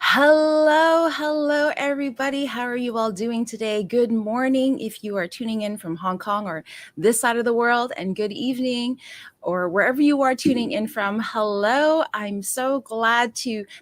Hello, everybody. How are you all doing today? Good morning if you are tuning in from Hong Kong or this side of the world, and good evening or wherever you are tuning in from. Hello. I'm so glad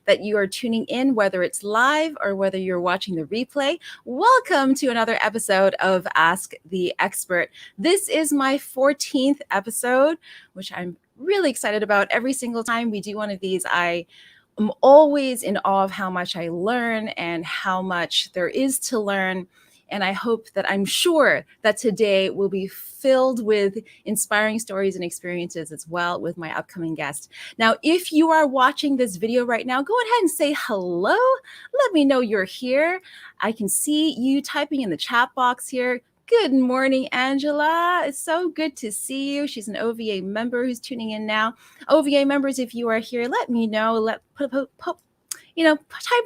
that you are tuning in, whether it's live or whether you're watching the replay. Welcome to another episode of Ask the Expert. This is my 14th episode, which I'm really excited about. Every single time we do one of these, I'm always in awe of how much I learn and how much there is to learn. And I'm sure that today will be filled with inspiring stories and experiences as well with my upcoming guest. Now, if you are watching this video right now, go ahead and say hello. Let me know you're here. I can see you typing in the chat box here. Good morning, Angela. It's so good to see you. She's an OVA member who's tuning in now. OVA members, if you are here, let me know. Type a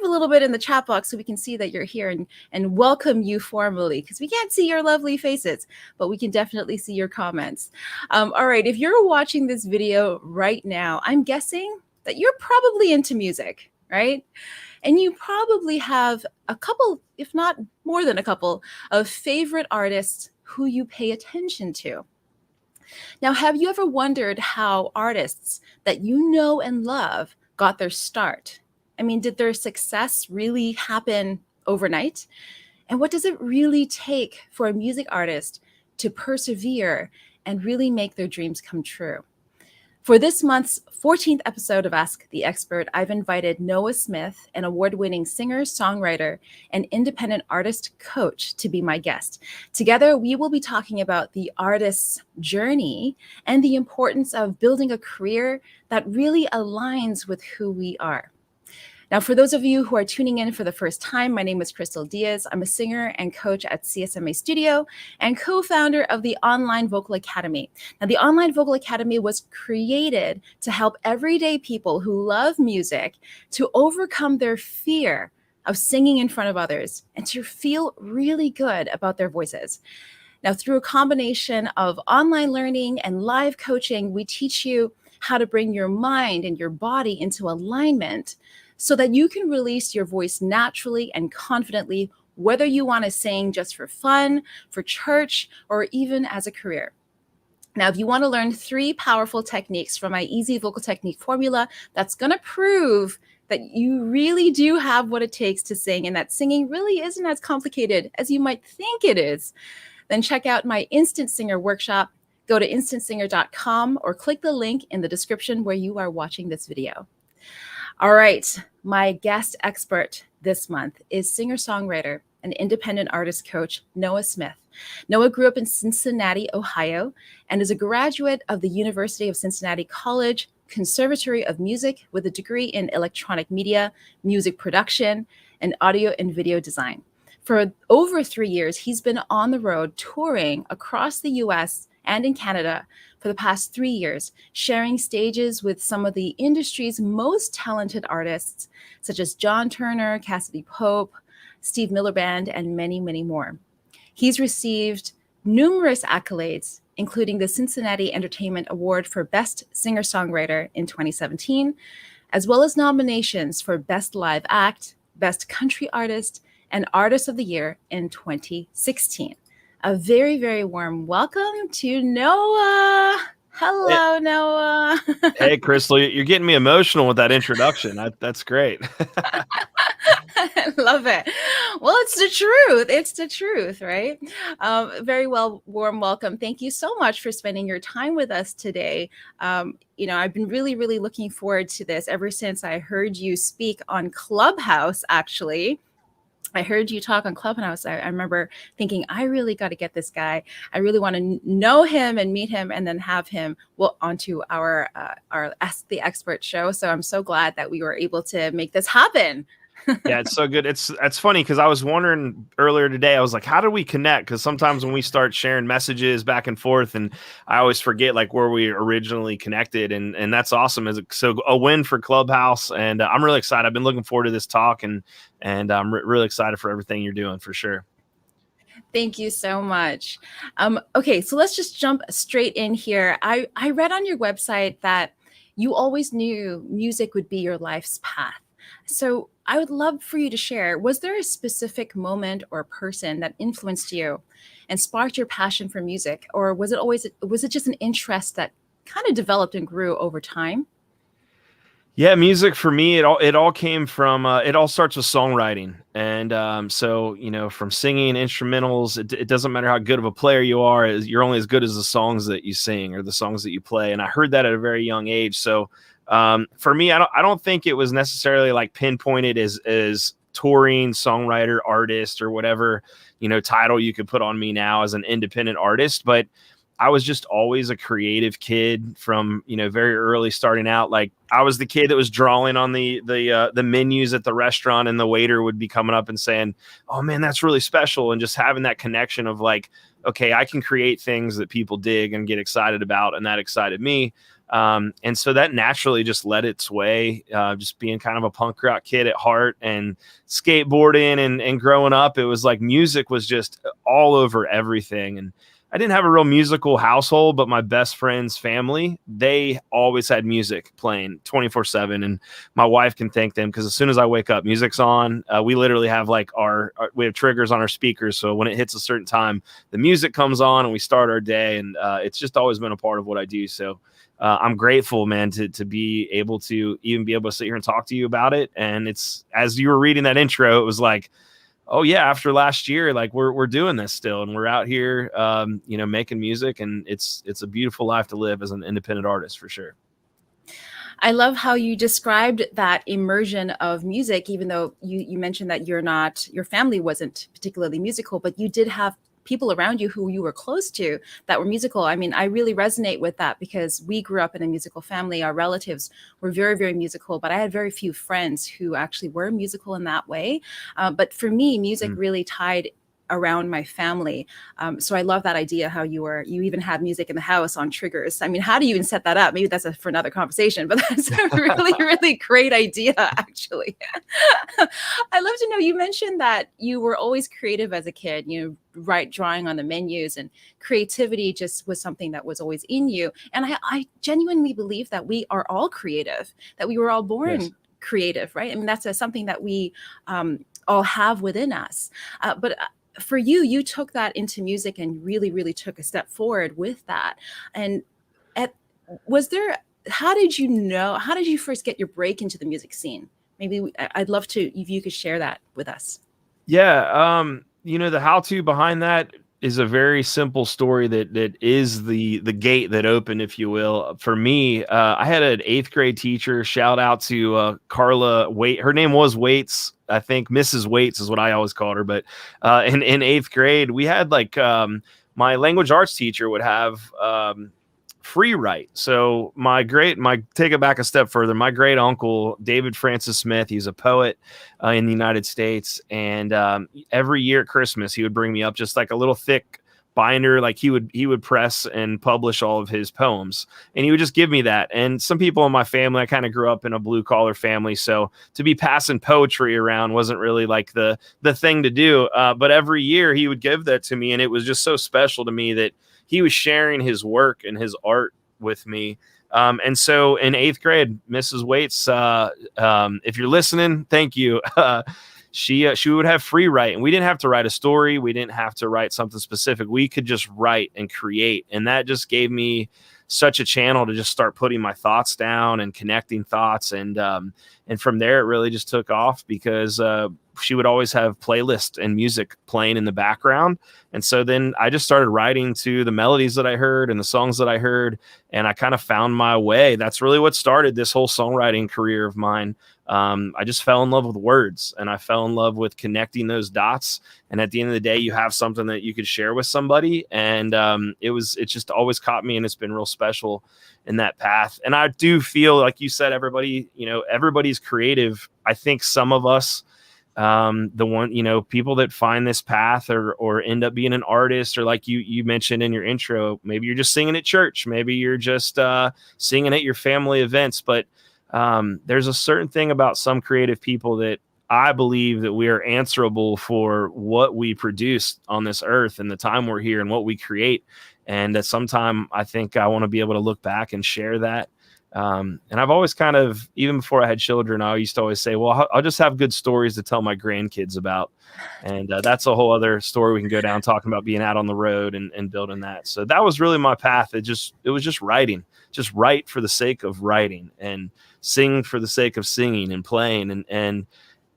little bit in the chat box so we can see that you're here and welcome you formally, because we can't see your lovely faces, but we can definitely see your comments. All right, if you're watching this video right now, I'm guessing that you're probably into music, right? And you probably have a couple, if not more than a couple, of favorite artists who you pay attention to. Now, have you ever wondered how artists that you know and love got their start? I mean, did their success really happen overnight? And what does it really take for a music artist to persevere and really make their dreams come true? For this month's 14th episode of Ask the Expert, I've invited Noah Smith, an award-winning singer, songwriter, and independent artist coach, to be my guest. Together, we will be talking about the artist's journey and the importance of building a career that really aligns with who we are. Now, for those of you who are tuning in for the first time, my name is Crystal Diaz. I'm a singer and coach at CSMA Studio and co-founder of the Online Vocal Academy. Now, the Online Vocal Academy was created to help everyday people who love music to overcome their fear of singing in front of others and to feel really good about their voices. Now, through a combination of online learning and live coaching, we teach you how to bring your mind and your body into alignment so that you can release your voice naturally and confidently, whether you want to sing just for fun, for church, or even as a career. Now, if you want to learn 3 powerful techniques from my easy vocal technique formula, that's going to prove that you really do have what it takes to sing and that singing really isn't as complicated as you might think it is, then check out my Instant Singer workshop. Go to instantsinger.com or click the link in the description where you are watching this video. All right, my guest expert this month is singer-songwriter and independent artist coach, Noah Smith. Noah grew up in Cincinnati, Ohio, and is a graduate of the University of Cincinnati College Conservatory of Music with a degree in electronic media, music production, and audio and video design. For over 3 years, he's been on the road touring across the US and in Canada for the past 3 years, sharing stages with some of the industry's most talented artists, such as John Turner, Cassidy Pope, Steve Miller Band, and many, many more. He's received numerous accolades, including the Cincinnati Entertainment Award for Best Singer-Songwriter in 2017, as well as nominations for Best Live Act, Best Country Artist, and Artist of the Year in 2016. A very, very warm welcome to Noah. Hello, Noah. Hey, Crystal, you're getting me emotional with that introduction. That's great. I love it. Well, it's the truth. It's the truth, right? Very warm welcome. Thank you so much for spending your time with us today. I've been really, really looking forward to this ever since I heard you speak on Clubhouse, actually. I heard you talk on Clubhouse. I remember thinking, I really got to get this guy. I really want to know him and meet him and then have him onto our Ask the Expert show. So I'm so glad that we were able to make this happen. Yeah, it's so good. That's funny because I was wondering earlier today, I was like, how do we connect? Because sometimes when we start sharing messages back and forth, and I always forget like where we originally connected, and that's awesome. So a win for Clubhouse, and I'm really excited. I've been looking forward to this talk, and I'm really excited for everything you're doing for sure. Thank you so much. Okay, so let's just jump straight in here. I read on your website that you always knew music would be your life's path. So I would love for you to share, was there a specific moment or person that influenced you and sparked your passion for music? Or was it just an interest that kind of developed and grew over time? Yeah, music for me, it all came from it all starts with songwriting, and so from singing instrumentals, it doesn't matter how good of a player you are, you're only as good as the songs that you sing or the songs that you play. And I heard that at a very young age. So for me, I don't think it was necessarily like pinpointed as touring songwriter, artist, or whatever title you could put on me now as an independent artist, but I was just always a creative kid from, very early starting out. Like I was the kid that was drawing on the menus at the restaurant, and the waiter would be coming up and saying, "Oh man, that's really special." And just having that connection of like, okay, I can create things that people dig and get excited about. And that excited me. And so that naturally just led its way, just being kind of a punk rock kid at heart, and skateboarding and growing up, it was like music was just all over everything. And I didn't have a real musical household, but my best friend's family, they always had music playing 24/7. And my wife can thank them, because as soon as I wake up, music's on. We literally have like we have triggers on our speakers. So when it hits a certain time, the music comes on and we start our day. And it's just always been a part of what I do. So I'm grateful, man, to be able to even be able to sit here and talk to you about it. And it's, as you were reading that intro, it was like, oh yeah, after last year, like we're doing this still, and we're out here, making music, and it's a beautiful life to live as an independent artist, for sure. I love how you described that immersion of music, even though you mentioned that your family wasn't particularly musical, but you did have people around you who you were close to that were musical. I mean, I really resonate with that because we grew up in a musical family. Our relatives were very, very musical, but I had very few friends who actually were musical in that way. But for me, music Mm. really tied around my family. So I love that idea how you even had music in the house on triggers. I mean, how do you even set that up? Maybe that's for another conversation, but that's a really, really great idea, actually. I'd love to know, you mentioned that you were always creative as a kid, drawing on the menus, and creativity just was something that was always in you. And I genuinely believe that we are all creative, that we were all Yes. born creative, right? I mean, that's something that we all have within us. But for you, you took that into music and really, really took a step forward with that. And at, was there, how did you first get your break into the music scene? Maybe I'd love to, if you could share that with us. Yeah, the how-to behind that is a very simple story that is the gate that opened, if you will. For me, I had an eighth grade teacher. Shout out to Carla Wait. Her name was Waits. I think Mrs. Waits is what I always called her. But in eighth grade, we had like my language arts teacher would have free write. So take it back a step further. My great uncle, David Francis Smith, he's a poet in the United States. And every year at Christmas, he would bring me up just like a little thick binder. Like he would press and publish all of his poems, and he would just give me that. And some people in my family, I kind of grew up in a blue collar family. So to be passing poetry around wasn't really like the thing to do. But every year he would give that to me. And it was just so special to me that he was sharing his work and his art with me. And so in eighth grade, Mrs. Waits, if you're listening, thank you. She would have free write, and we didn't have to write a story. We didn't have to write something specific. We could just write and create. And that just gave me such a channel to just start putting my thoughts down and connecting thoughts. And from there, it really just took off because she would always have playlists and music playing in the background. And so then I just started writing to the melodies that I heard and the songs that I heard, and I kind of found my way. That's really what started this whole songwriting career of mine. I just fell in love with words, and I fell in love with connecting those dots. And at the end of the day, you have something that you could share with somebody. And it just always caught me, and it's been real special in that path. And I do feel like you said, everybody's creative. I think some of us, people that find this path or end up being an artist, or like you mentioned in your intro, maybe you're just singing at church, maybe you're just singing at your family events. But there's a certain thing about some creative people that I believe that we are answerable for what we produce on this earth and the time we're here and what we create. And at some time, I think I want to be able to look back and share that And I've always kind of, even before I had children, I used to always say, well, I'll just have good stories to tell my grandkids about. And that's a whole other story we can go down, talking about being out on the road and building that. So that was really my path. It was just writing, just write for the sake of writing, and sing for the sake of singing and playing. And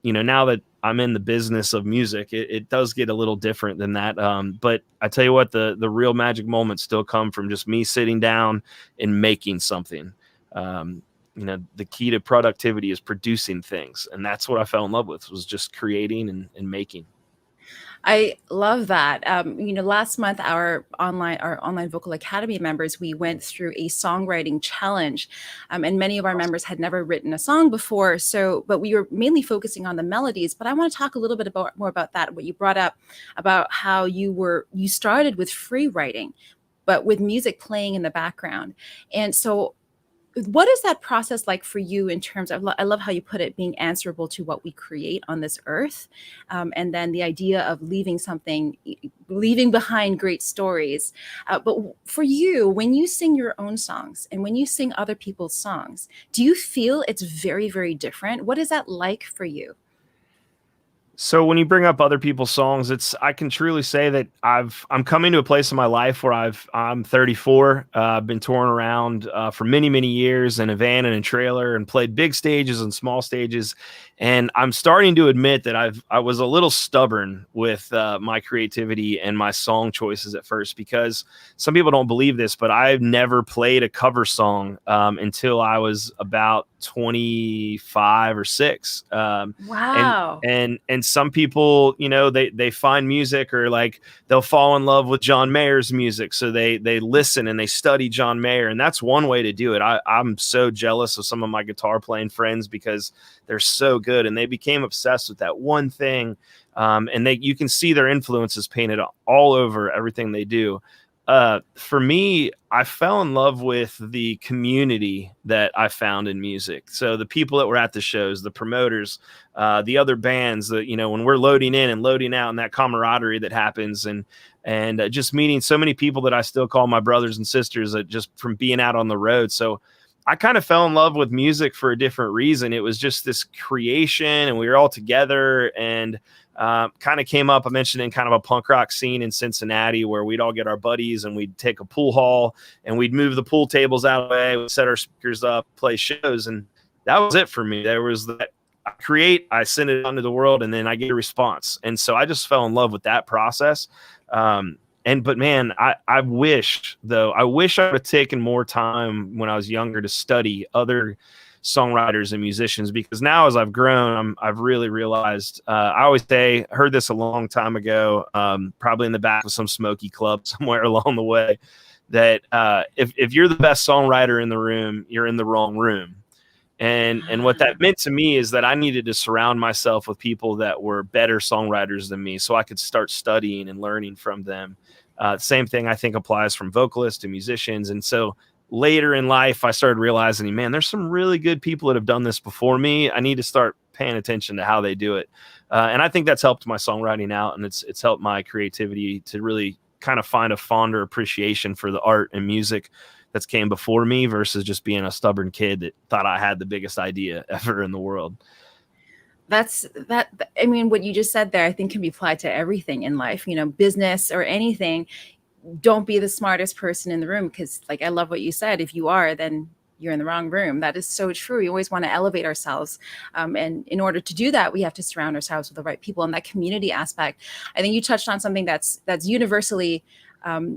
now that I'm in the business of music, it does get a little different than that. But I tell you what, the real magic moments still come from just me sitting down and making something. The key to productivity is producing things. And that's what I fell in love with, was just creating and making. I love that. Last month, our online vocal academy members, we went through a songwriting challenge, and many of our members had never written a song before. But we were mainly focusing on the melodies. But I want to talk a little bit more about that. What you brought up about how you started with free writing, but with music playing in the background, and so. What is that process like for you in terms of, I love how you put it, being answerable to what we create on this earth. And then the idea of leaving behind great stories. But for you, when you sing your own songs and when you sing other people's songs, do you feel it's very, very different? What is that like for you? So when you bring up other people's songs, I can truly say that I'm coming to a place in my life where I'm 34. I've been touring around for many, many years in a van and a trailer, and played big stages and small stages. And I'm starting to admit that I was a little stubborn with my creativity and my song choices at first, because some people don't believe this, but I've never played a cover song until I was about 25 or 6. Wow. And some people, they find music, or like they'll fall in love with John Mayer's music, so they listen and they study John Mayer, and that's one way to do it. I'm so jealous of some of my guitar playing friends, because they're so good and they became obsessed with that one thing, and you can see their influences painted all over everything they do. For me, I fell in love with the community that I found in music. So the people that were at the shows, the promoters, the other bands, when we're loading in and loading out, and that camaraderie that happens, and just meeting so many people that I still call my brothers and sisters, just from being out on the road. So I kind of fell in love with music for a different reason. It was just this creation, and we were all together, and kind of came up, I mentioned, in kind of a punk rock scene in Cincinnati, where we'd all get our buddies and we'd take a pool hall and we'd move the pool tables out of the way, we'd set our speakers up, play shows. And that was it for me. There was that I create, I send it out into the world, and then I get a response. And so I just fell in love with that process. But man, I wish I would have taken more time when I was younger to study other songwriters and musicians, because now as I've grown, I've really realized, I always say, heard this a long time ago, probably in the back of some smoky club somewhere along the way, that if you're the best songwriter in the room, you're in the wrong room. And what that meant to me is that I needed to surround myself with people that were better songwriters than me, so I could start studying and learning from them. Same thing I think applies from vocalists to musicians. And so later in life, I started realizing, man, there's some really good people that have done this before me. I need to start paying attention to how they do it. And I think that's helped my songwriting out, and it's helped my creativity to really kind of find a fonder appreciation for the art and music that's came before me, versus just being a stubborn kid that thought I had the biggest idea ever in the world. I mean, what you just said there, I think, can be applied to everything in life, business or anything. Don't be the smartest person in the room, because, like, I love what you said. If you are, then you're in the wrong room. That is so true. We always want to elevate ourselves. And in order to do that, we have to surround ourselves with the right people. And that community aspect, I think you touched on something that's universally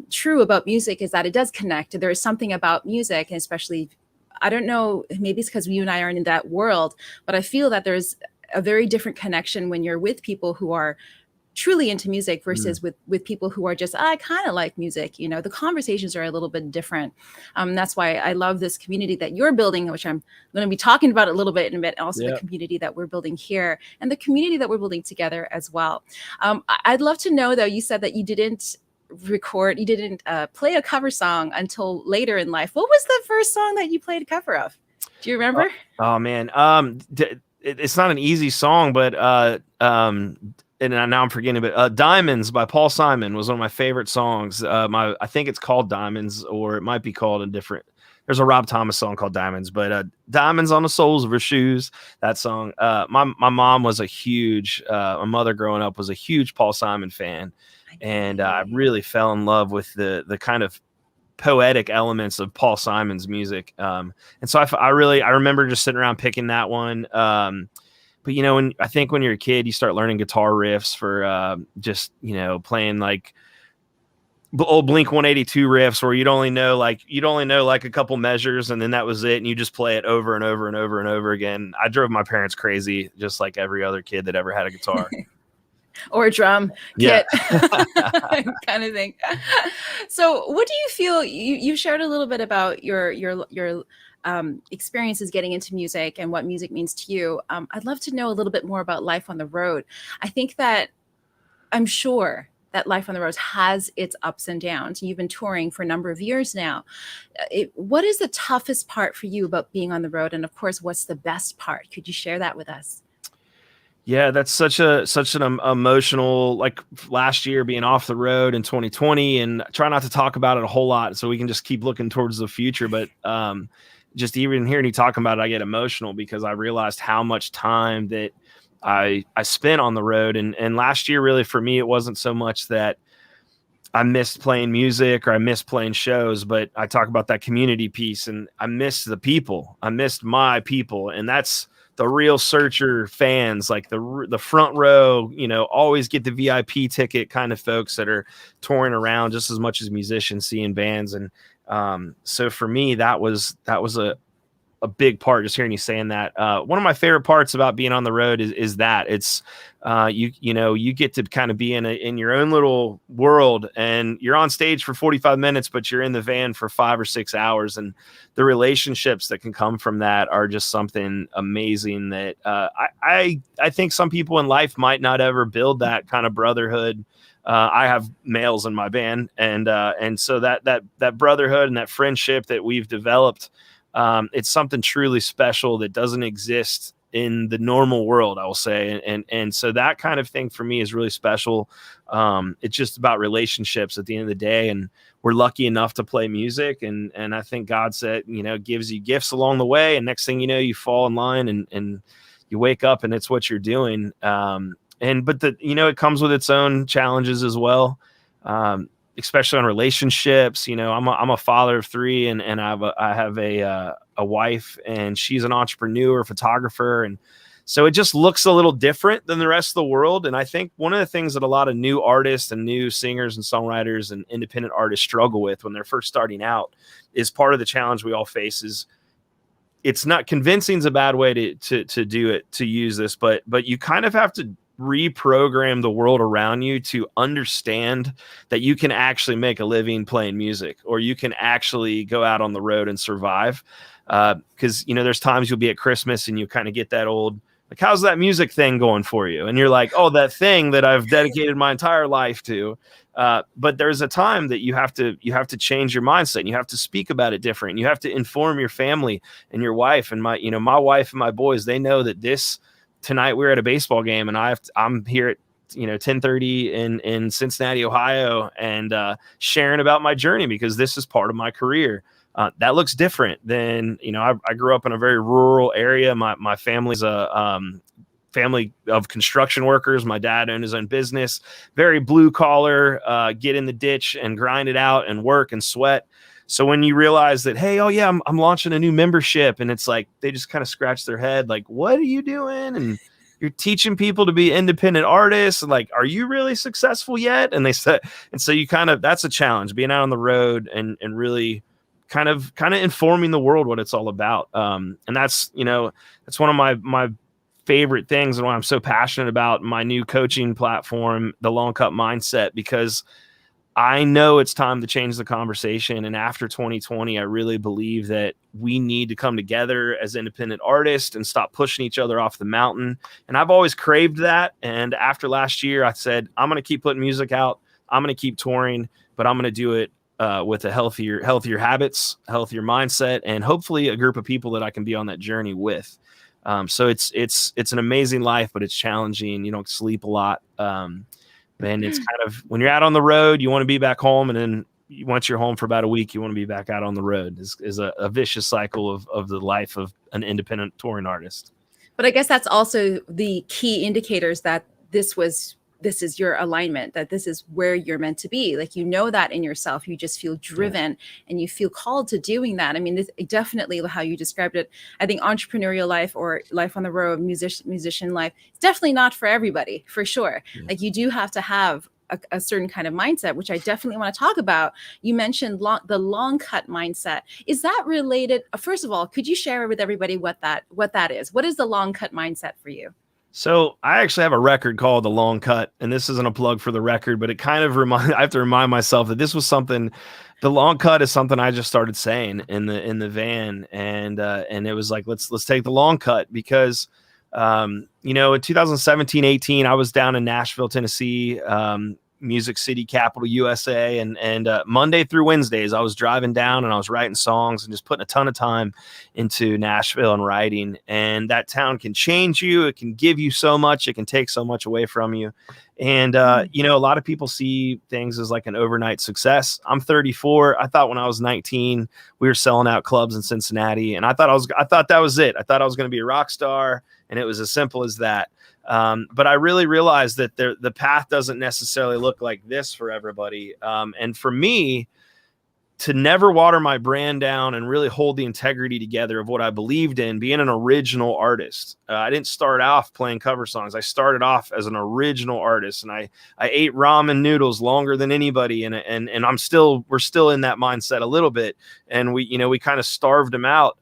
true about music, is that it does connect. There is something about music, and especially, I don't know, maybe it's because you and I aren't in that world, but I feel that there's a very different connection when you're with people who are truly into music versus with people who are just, I kind of like music. The conversations are a little bit different. That's why I love this community that you're building, which I'm going to be talking about a little bit in a bit. Also, the community that we're building here, and the community that we're building together as well. I'd love to know, though, you said that you didn't play a cover song until later in life. What was the first song that you played a cover of? Do you remember? Oh man. It's not an easy song, but and now I'm forgetting, but Diamonds by Paul Simon was one of my favorite songs. I think it's called Diamonds, or it might be called a different. there's a Rob Thomas song called Diamonds, but Diamonds on the Soles of Her Shoes, that song. My mom was a huge, my mother growing up was a huge Paul Simon fan. And I really fell in love with the kind of poetic elements of Paul Simon's music. And so I remember just sitting around picking that one. But I think when you're a kid, you start learning guitar riffs for just playing like old Blink 182 riffs where you'd only know like a couple measures, and then that was it, and you just play it over and over and over and over again. I drove my parents crazy, just like every other kid that ever had a guitar or a drum kit, yeah. kind of thing. So what do you feel, you shared a little bit about your experiences getting into music and what music means to you. I'd love to know a little bit more about life on the road. I'm sure that life on the road has its ups and downs. You've been touring for a number of years now. What is the toughest part for you about being on the road? And of course, what's the best part? Could you share that with us? Yeah, that's such an emotional, like last year being off the road in 2020, and try not to talk about it a whole lot so we can just keep looking towards the future. But just even hearing you talking about it, I get emotional because I realized how much time that I spent on the road. And last year, really for me, it wasn't so much that I missed playing music or I missed playing shows, but I talk about that community piece, and I missed the people. I missed my people. And that's the real Searcher fans, like the front row, always get the VIP ticket kind of folks that are touring around just as much as musicians seeing bands. And so for me, that was a big part, just hearing you saying that. One of my favorite parts about being on the road is that it's you get to kind of be in your own little world, and you're on stage for 45 minutes, but you're in the van for 5 or 6 hours. And the relationships that can come from that are just something amazing that I think some people in life might not ever build that kind of brotherhood. I have males in my band, and so that brotherhood and that friendship that we've developed, it's something truly special that doesn't exist in the normal world, I will say. And so that kind of thing for me is really special. It's just about relationships at the end of the day. And we're lucky enough to play music. And I think God said, gives you gifts along the way. And next thing you know, you fall in line and you wake up and it's what you're doing. But it comes with its own challenges as well. Especially on relationships. I'm a father of 3, and I have a wife, and she's an entrepreneur, photographer. And so it just looks a little different than the rest of the world. And I think one of the things that a lot of new artists and new singers and songwriters and independent artists struggle with when they're first starting out is part of the challenge we all face is it's not convincing is a bad way to do it, to use this, but you kind of have to reprogram the world around you to understand that you can actually make a living playing music, or you can actually go out on the road and survive. Because there's times you'll be at Christmas and you kind of get that old, like, how's that music thing going for you? And you're like, oh, that thing that I've dedicated my entire life to. But there's a time that you have to change your mindset, and you have to speak about it different. You have to inform your family and your wife, and my wife and my boys, they know that tonight we're at a baseball game, and I'm here at 10:30 in Cincinnati, Ohio, and sharing about my journey because this is part of my career. That looks different than I grew up in a very rural area. My family's a family of construction workers. My dad owned his own business, very blue collar, get in the ditch and grind it out and work and sweat. So when you realize that, hey, oh yeah, I'm launching a new membership, and it's like they just kind of scratch their head, like, what are you doing? And you're teaching people to be independent artists. Like, are you really successful yet? And they said, and so you that's a challenge, being out on the road and really kind of informing the world what it's all about. And that's one of my favorite things, and why I'm so passionate about my new coaching platform, the Long Cut Mindset, because I know it's time to change the conversation. And after 2020, I really believe that we need to come together as independent artists and stop pushing each other off the mountain. And I've always craved that. And after last year, I said, I'm going to keep putting music out. I'm going to keep touring, but I'm going to do it with a healthier habits, healthier mindset, and hopefully a group of people that I can be on that journey with. So it's an amazing life, but it's challenging. You don't sleep a lot. And it's kind of, when you're out on the road, you want to be back home, and then once you're home for about a week, you want to be back out on the road. Is a vicious cycle of the life of an independent touring artist. But I guess that's also the key indicators that this is your alignment, that this is where you're meant to be. Like, you know that in yourself, you just feel driven and you feel called to doing that. I mean, this, definitely how you described it, I think entrepreneurial life or life on the road, musician life, it's definitely not for everybody, for sure. Like, you do have to have a certain kind of mindset, which I definitely want to talk about. You mentioned the long cut mindset. Is that related? First of all, could you share with everybody what that is? What is the long cut mindset for you? So I actually have a record called The Long Cut, and this isn't a plug for the record, but it kind of I have to remind myself that this was something. The long cut is something I just started saying in the van, and it was like, let's take the long cut, because in 2017, 18, I was down in Nashville, Tennessee, Music City, capital USA, and Monday through Wednesdays I was driving down and I was writing songs and just putting a ton of time into Nashville and writing. And that town can change you, it can give you so much, it can take so much away from you. And a lot of people see things as like an overnight success. I'm 34. I thought when I was 19 we were selling out clubs in Cincinnati, and I thought that was it. I thought I was going to be a rock star, and it was as simple as that. But I really realized that the path doesn't necessarily look like this for everybody. And for me, to never water my brand down and really hold the integrity together of what I believed in, being an original artist. I didn't start off playing cover songs. I started off as an original artist, and I ate ramen noodles longer than anybody. And we're still in that mindset a little bit. And we kind of starved them out.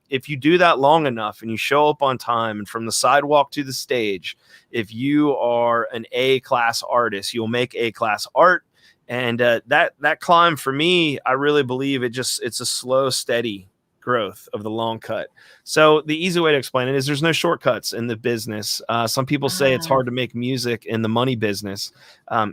If you do that long enough and you show up on time and from the sidewalk to the stage, if you are an A-class artist, you'll make A-class art. And that climb for me, I really believe it's a slow, steady growth of the long cut. So the easy way to explain it is there's no shortcuts in the business. Some people say it's hard to make music in the money business.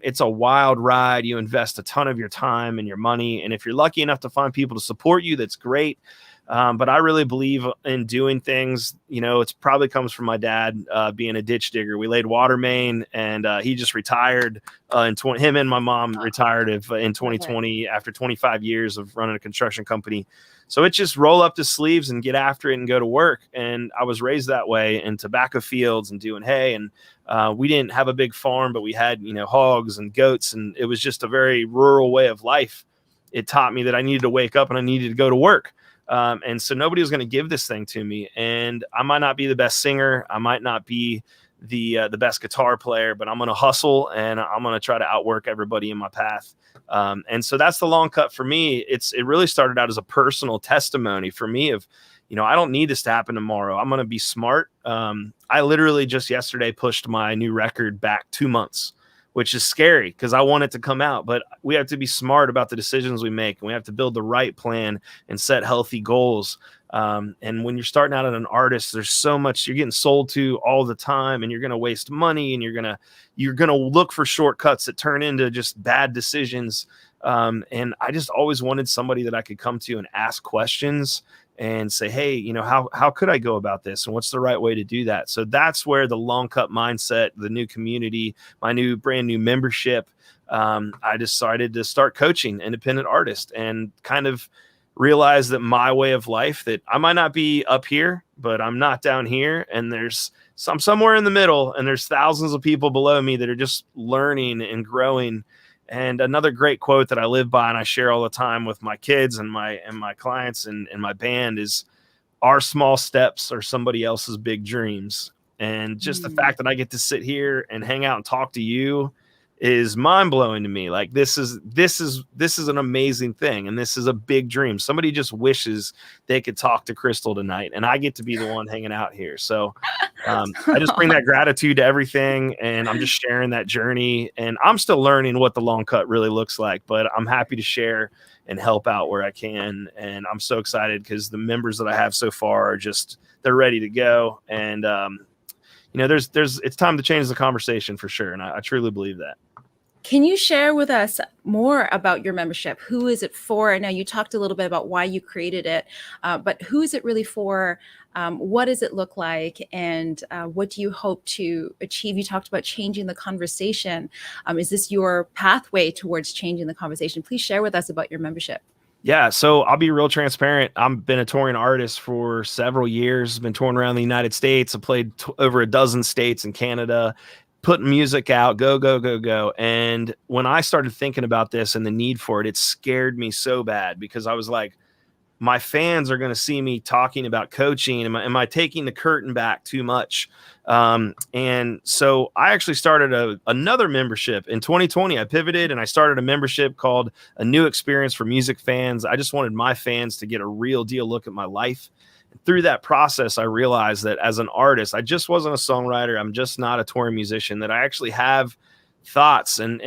It's a wild ride. You invest a ton of your time and your money. And if you're lucky enough to find people to support you, that's great. But I really believe in doing things, it's probably comes from my dad being a ditch digger. We laid water main, and he just retired him and my mom retired in 2020 after 25 years of running a construction company. So it's just roll up the sleeves and get after it and go to work. And I was raised that way in tobacco fields and doing hay. And we didn't have a big farm, but we had, hogs and goats. And it was just a very rural way of life. It taught me that I needed to wake up and I needed to go to work. And so nobody was going to give this thing to me. And I might not be the best singer. I might not be the best guitar player, but I'm going to hustle and I'm going to try to outwork everybody in my path. And so that's the long cut for me. It really started out as a personal testimony for me of, I don't need this to happen tomorrow. I'm going to be smart. I literally just yesterday pushed my new record back 2 months, which is scary because I want it to come out, but we have to be smart about the decisions we make, and we have to build the right plan and set healthy goals. And when you're starting out as an artist, there's so much you're getting sold to all the time, and you're going to waste money, and you're going to look for shortcuts that turn into just bad decisions. And I just always wanted somebody that I could come to and ask questions and say, hey, how could I go about this? And what's the right way to do that? So that's where the long cut mindset, the new community, my brand new membership, I decided to start coaching independent artists and kind of realize that my way of life, that I might not be up here, but I'm not down here. And I'm somewhere in the middle, and there's thousands of people below me that are just learning and growing. And another great quote that I live by and I share all the time with my kids and my clients and my band is, our small steps are somebody else's big dreams. And just the fact that I get to sit here and hang out and talk to you is mind blowing to me. Like, this is an amazing thing. And this is a big dream. Somebody just wishes they could talk to Crystal tonight, and I get to be the one hanging out here. So I just bring that gratitude to everything, and I'm just sharing that journey. And I'm still learning what the long cut really looks like, but I'm happy to share and help out where I can. And I'm so excited because the members that I have so far are they're ready to go. And it's time to change the conversation for sure. And I truly believe that. Can you share with us more about your membership? Who is it for? Now, you talked a little bit about why you created it, but who is it really for? What does it look like? And what do you hope to achieve? You talked about changing the conversation. Is this your pathway towards changing the conversation? Please share with us about your membership. Yeah, so I'll be real transparent. I've been a touring artist for several years, been touring around the United States. I played over a dozen states in Canada, putting music out, go, go, go, go. And when I started thinking about this and the need for it, it scared me so bad because I was like, my fans are going to see me talking about coaching. Am I taking the curtain back too much? And so I actually started another membership in 2020. I pivoted and I started a membership called A New Experience for Music Fans. I just wanted my fans to get a real deal look at my life. Through that process, I realized that as an artist, I just wasn't a songwriter. I'm just not a touring musician, that I actually have thoughts and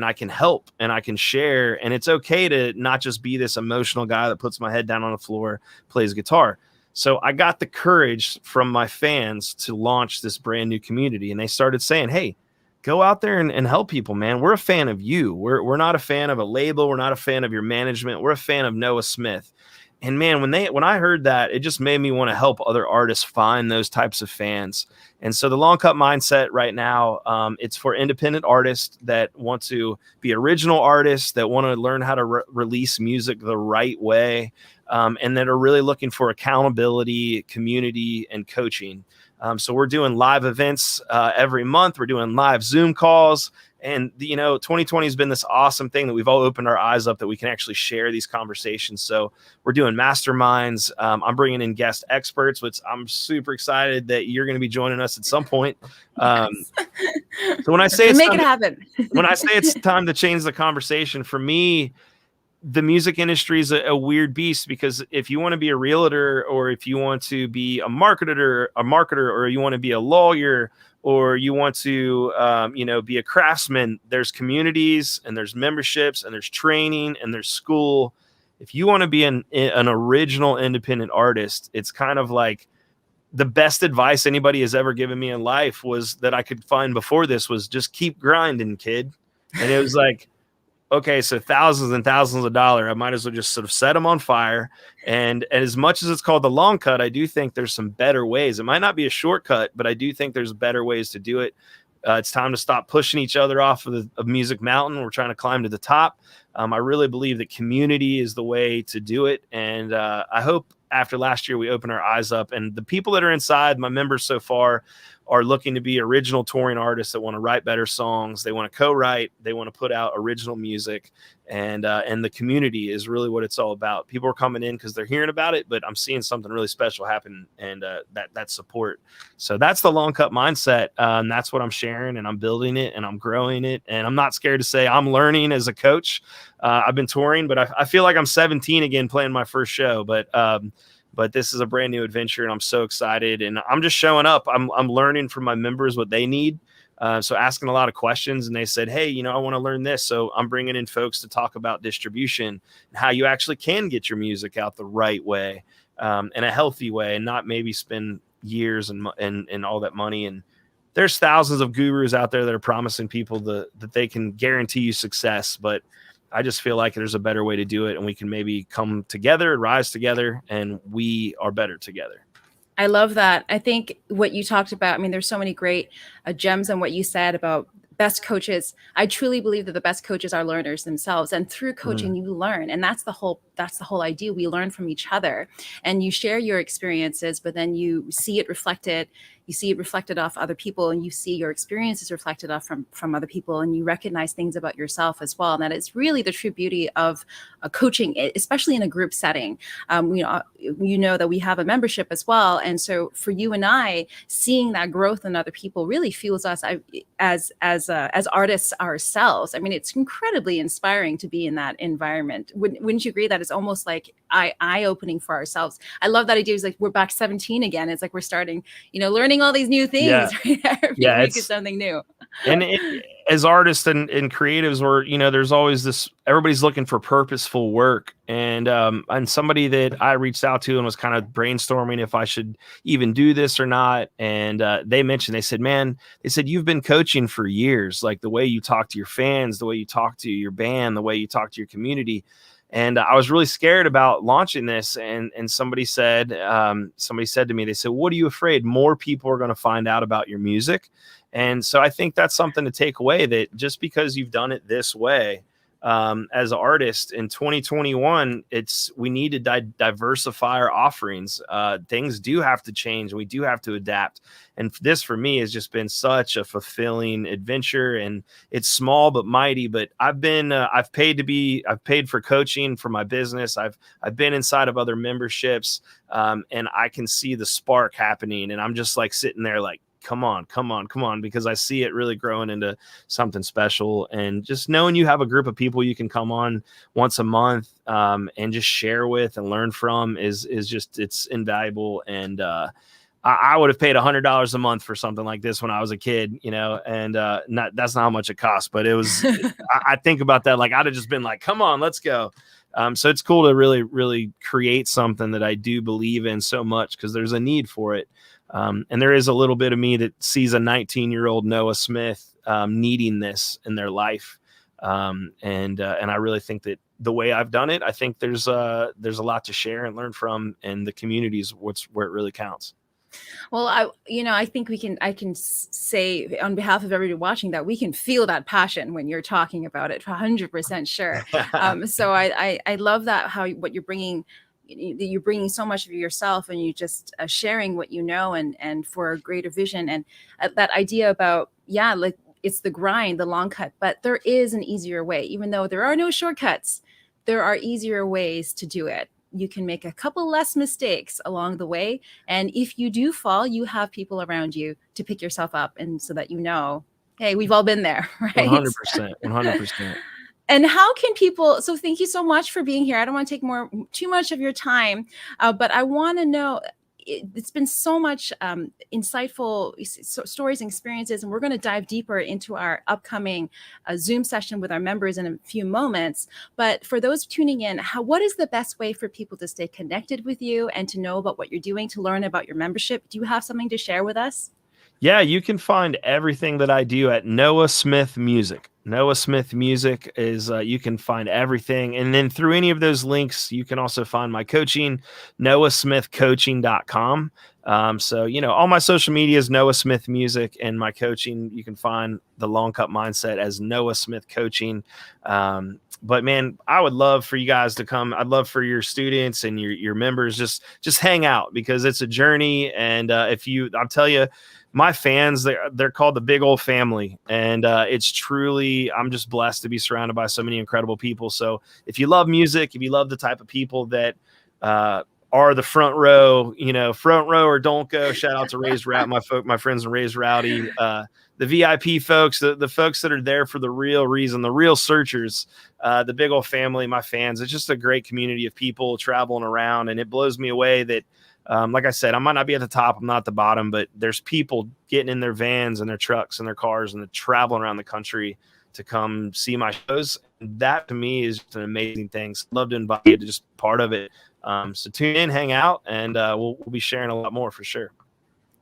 I can help and I can share. And it's okay to not just be this emotional guy that puts my head down on the floor, plays guitar. So I got the courage from my fans to launch this brand new community. And they started saying, hey, go out there and help people, man. We're a fan of you. We're not a fan of a label. We're not a fan of your management. We're a fan of Noah Smith. And man, when I heard that, it just made me want to help other artists find those types of fans. And so the Long Cut Mindset right now, it's for independent artists that want to be original artists, that want to learn how to release music the right way, and that are really looking for accountability, community, and coaching. So we're doing live events every month. We're doing live Zoom calls. And, 2020 has been this awesome thing that we've all opened our eyes up that we can actually share these conversations. So we're doing masterminds. I'm bringing in guest experts, which I'm super excited that you're going to be joining us at some point. So when I say make it happen, when I say it's time to change the conversation, for me, the music industry is a weird beast, because if you want to be a realtor, or if you want to be a marketer, or you want to be a lawyer, or you want to, be a craftsman, there's communities and there's memberships and there's training and there's school. If you want to be an original independent artist, it's kind of like the best advice anybody has ever given me in life was that I could find before this was just keep grinding, kid. And it was like, okay, so thousands and thousands of dollars, I might as well just sort of set them on fire. And as much as it's called the long cut, I do think there's some better ways. It might not be a shortcut, but I do think there's better ways to do it. It's time to stop pushing each other off of Music Mountain. We're trying to climb to the top. I really believe that community is the way to do it. And I hope after last year, we open our eyes up, and the people that are inside, my members so far, are looking to be original touring artists that want to write better songs. They want to co-write. They want to put out original music, and the community is really what it's all about. People are coming in because they're hearing about it, but I'm seeing something really special happen, and that support. So that's the Long Cut Mindset. And that's what I'm sharing, and I'm building it, and I'm growing it, and I'm not scared to say I'm learning as a coach. I've been touring, but I feel like I'm 17 again, playing my first show, but this is a brand new adventure, and I'm so excited, and I'm just showing up. I'm learning from my members what they need. So asking a lot of questions, and they said, hey, I want to learn this. So I'm bringing in folks to talk about distribution and how you actually can get your music out the right way, in a healthy way, and not maybe spend years and all that money. And there's thousands of gurus out there that are promising people that they can guarantee you success, but I just feel like there's a better way to do it, and we can maybe come together, rise together, and we are better together. I love that. I think what you talked about, I mean, there's so many great gems on what you said about best coaches. I truly believe that the best coaches are learners themselves, and through coaching you learn, and that's the whole idea. We learn from each other, and you share your experiences, but then you see it reflected off other people, and you see your experiences reflected off from other people, and you recognize things about yourself as well. And that is really the true beauty of coaching, especially in a group setting. You know that we have a membership as well, and so for you and I, seeing that growth in other people really fuels us as artists ourselves. I mean, it's incredibly inspiring to be in that environment. Wouldn't you agree that it's almost like eye-opening for ourselves? I love that idea. It's like we're back 17 again. It's like we're starting, learning all these new things. Yeah. Right? Every week is something new. And as artists and creatives, or there's always this, everybody's looking for purposeful work, and somebody that I reached out to and was kind of brainstorming if I should even do this or not, and they said, man, they said, you've been coaching for years, like the way you talk to your fans, the way you talk to your band, the way you talk to your community. And I was really scared about launching this, and somebody said to me, they said, what are you afraid? More people are going to find out about your music. And so I think that's something to take away, that just because you've done it this way, as an artist in 2021, we need to diversify our offerings. Things do have to change. We do have to adapt. And this for me has just been such a fulfilling adventure, and it's small but mighty. But I've paid for coaching for my business. I've been inside of other memberships, and I can see the spark happening, and I'm just like sitting there like, come on, because I see it really growing into something special. And just knowing you have a group of people you can come on once a month, and just share with and learn from is just, it's invaluable. And I would have paid $100 a month for something like this when I was a kid, and that's not how much it cost, but it was, I think about that, like I'd have just been like, come on, let's go. So it's cool to really, really create something that I do believe in so much, because there's a need for it. And there is a little bit of me that sees a 19-year-old Noah Smith needing this in their life. And I really think that the way I've done it, I think there's a lot to share and learn from, and the community is where it really counts. Well, I think I can say on behalf of everybody watching that we can feel that passion when you're talking about it, 100% sure. So I love that, what you're bringing. You're bringing so much of yourself, and you just sharing what you know, and for a greater vision, and that idea about, like it's the grind, the long cut, but there is an easier way. Even though there are no shortcuts, there are easier ways to do it. You can make a couple less mistakes along the way, and if you do fall, you have people around you to pick yourself up, and so that hey, we've all been there, right? 100%. And how can people, so thank you so much for being here. I don't want to take too much of your time, but I want to know, it's been so much insightful stories and experiences, and we're going to dive deeper into our upcoming Zoom session with our members in a few moments. But for those tuning in, what is the best way for people to stay connected with you and to know about what you're doing, to learn about your membership? Do you have something to share with us? Yeah, you can find everything that I do at Noah Smith Music. Noah Smith Music is, you can find everything. And then through any of those links, you can also find my coaching, noahsmithcoaching.com. So, all my social media is Noah Smith Music, and my coaching, you can find the Long Cut Mindset as Noah Smith Coaching. But man, I would love for you guys to come. I'd love for your students and your members just hang out, because it's a journey. And I'll tell you, my fans, they're called the big old family, and it's truly, I'm just blessed to be surrounded by so many incredible people. So if you love music, if you love the type of people that are the front row or don't go, shout out to Raised Rowdy, my friends in Raised Rowdy, the VIP folks, the folks that are there for the real reason, the real searchers, the big old family, my fans. It's just a great community of people traveling around, and it blows me away that, like I said, I might not be at the top, I'm not at the bottom, but there's people getting in their vans and their trucks and their cars and they're traveling around the country to come see my shows. That to me is just an amazing thing. So I'd love to invite you to just part of it. So tune in, hang out, and we'll be sharing a lot more for sure.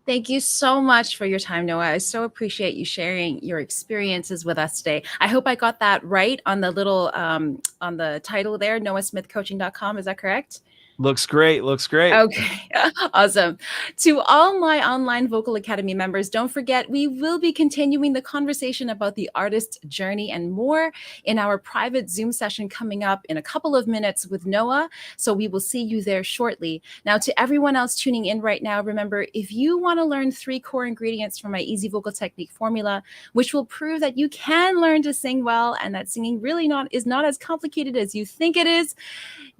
Thank you so much for your time, Noah. I so appreciate you sharing your experiences with us today. I hope I got that right on the little on the title there, noahsmithcoaching.com. Is that correct? Looks great. Okay, awesome. To all my online Vocal Academy members, don't forget, we will be continuing the conversation about the artist's journey and more in our private Zoom session coming up in a couple of minutes with Noah. So we will see you there shortly. Now, to everyone else tuning in right now, remember, if you want to learn 3 core ingredients from my Easy Vocal Technique formula, which will prove that you can learn to sing well and that singing really is not as complicated as you think it is,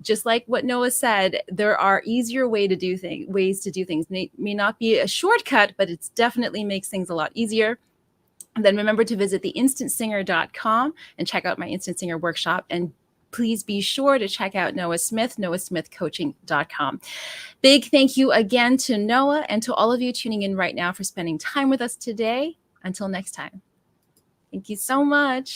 just like what Noah said, there are easier ways to do things. May not be a shortcut, but it definitely makes things a lot easier. And then remember to visit theinstantsinger.com and check out my Instant Singer workshop. And please be sure to check out Noah Smith, noahsmithcoaching.com. Big thank you again to Noah and to all of you tuning in right now for spending time with us today. Until next time. Thank you so much.